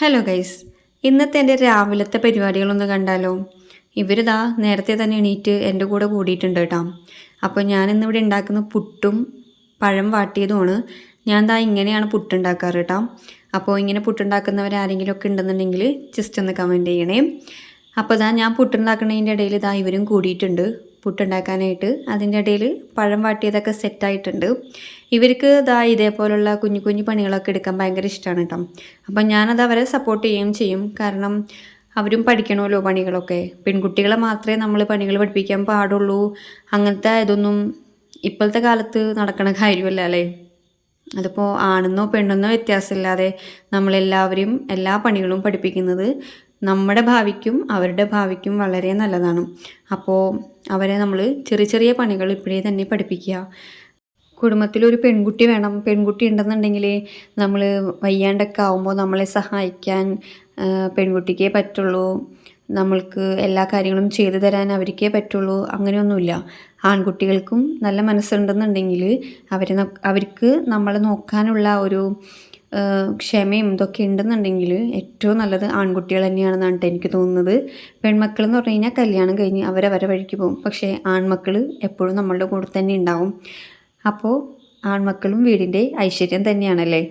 Hello guys, ഇന്നത്തെ എൻ്റെ രാവിലത്തെ പരിപാടികളൊന്ന് കണ്ടാലോ? ഇവരിതാ നേരത്തെ തന്നെ എണീറ്റ് എൻ്റെ കൂടെ കൂടിയിട്ടുണ്ട് കേട്ടോ. അപ്പോൾ ഞാനിന്നിവിടെ ഉണ്ടാക്കുന്ന പുട്ടും പഴം വാട്ടിയതുമാണ്. ഞാൻ ദാ ഇങ്ങനെയാണ് പുട്ടുണ്ടാക്കാറ് കേട്ടോ. അപ്പോൾ ഇങ്ങനെ പുട്ടുണ്ടാക്കുന്നവരാരെങ്കിലും ഒക്കെ ഉണ്ടെന്നുണ്ടെങ്കിൽ ജസ്റ്റ് ഒന്ന് കമൻറ്റ് ചെയ്യണേ. അപ്പോൾ ഞാൻ പുട്ടുണ്ടാക്കുന്നതിൻ്റെ ഇടയിൽ ഇവരും കൂടിയിട്ടുണ്ട് പുട്ടുണ്ടാക്കാനായിട്ട്. അതിൻ്റെ ഇടയിൽ പഴം വാട്ടിയതൊക്കെ സെറ്റായിട്ടുണ്ട്. ഇവർക്ക് ഇതേപോലുള്ള കുഞ്ഞു കുഞ്ഞു പണികളൊക്കെ എടുക്കാൻ ഭയങ്കര ഇഷ്ടമാണ് കേട്ടോ. അപ്പം ഞാനത് അവരെ സപ്പോർട്ട് ചെയ്യുകയും ചെയ്യും. കാരണം അവരും പഠിക്കണമല്ലോ പണികളൊക്കെ. പെൺകുട്ടികളെ മാത്രമേ നമ്മൾ പണികൾ പഠിപ്പിക്കാൻ പാടുള്ളൂ, അങ്ങനത്തെ ഇതൊന്നും ഇപ്പോഴത്തെ കാലത്ത് നടക്കണ കാര്യമല്ല അല്ലേ. അതിപ്പോൾ ആണെന്നോ പെണ്ണെന്നോ വ്യത്യാസമില്ലാതെ നമ്മളെല്ലാവരും എല്ലാ പണികളും പഠിപ്പിക്കുന്നത് നമ്മുടെ ഭാവിക്കും അവരുടെ ഭാവിക്കും വളരെ നല്ലതാണ്. അപ്പോൾ അവരെ നമ്മൾ ചെറിയ ചെറിയ പണികൾ ഇപ്പോഴേ തന്നെ പഠിപ്പിക്കുക. കുടുംബത്തിലൊരു പെൺകുട്ടി വേണം. പെൺകുട്ടി ഉണ്ടെന്നുണ്ടെങ്കിൽ നമ്മൾ വയ്യാണ്ടൊക്കെ ആവുമ്പോൾ നമ്മളെ സഹായിക്കാൻ പെൺകുട്ടിക്കേ പറ്റുള്ളൂ. നമ്മൾക്ക് എല്ലാ കാര്യങ്ങളും ചെയ്തു തരാൻ അവർക്കേ പറ്റുള്ളൂ. അങ്ങനെയൊന്നുമില്ല. ആൺകുട്ടികൾക്കും നല്ല മനസ്സുണ്ടെന്നുണ്ടെങ്കിൽ അവർക്ക് നമ്മളെ നോക്കാനുള്ള ഒരു ക്ഷമയും ഇതൊക്കെ ഉണ്ടെന്നുണ്ടെങ്കിൽ ഏറ്റവും നല്ലത് ആൺകുട്ടികൾ തന്നെയാണെന്നാണ് എനിക്ക് തോന്നുന്നത്. പെൺമക്കൾ എന്ന് പറഞ്ഞു കഴിഞ്ഞാൽ കല്യാണം കഴിഞ്ഞ് അവരവരെ വഴിക്ക് പോകും. പക്ഷേ ആൺമക്കൾ എപ്പോഴും നമ്മളുടെ കൂടെ തന്നെ ഉണ്ടാവും. അപ്പോൾ ആൺമക്കളും വീടിൻ്റെ ഐശ്വര്യം തന്നെയാണല്ലേ.